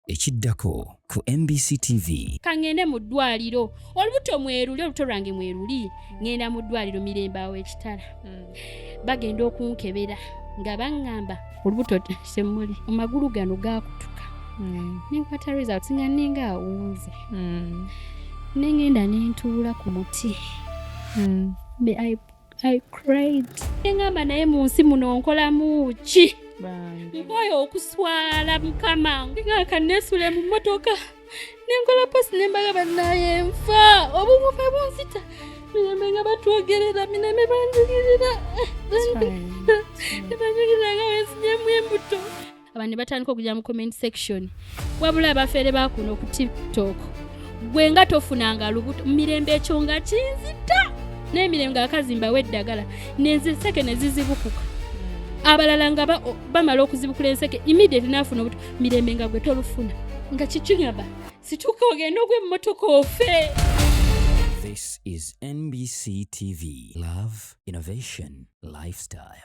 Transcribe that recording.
Ekiddako ku MBCTV. Kangende mu ddwaliro olubuto mweruli olubuto lwange mweruli ngenda mu ddwaliro Mirembe w'ekitala bagenda okunkebera nga baŋŋamba olubuto semuli amagulu gano gakutuka nenkwata results nga ninga awunze nengenda nentuula ku muti I cried engamba naye mu nsi muno nkolamu ki nkwayo okuswala mukama ngaka nesule mu motoka nenkola posi nembaga banaye nfa obumufa bunzita Mirembe nga batwogerera Mirembe banjigirira banjigirira nga wensinyemu embuto abantu batandika okujja mu comment section wabula abafere bakuno ku TikTok gwe nga tofunanga lubuto Mirembe ekyo nga kinzita n'emirembe nga akazimba weddagala n'enziseke ne zizibukuka abalala nga bamala okuzibukula enseke immediately nafuna obuto Mirembe nga gwe tolufuna nga kikingaba situka ogenda ogw'emmotoka ofe. This is MBCTV. Love, innovation, lifestyle.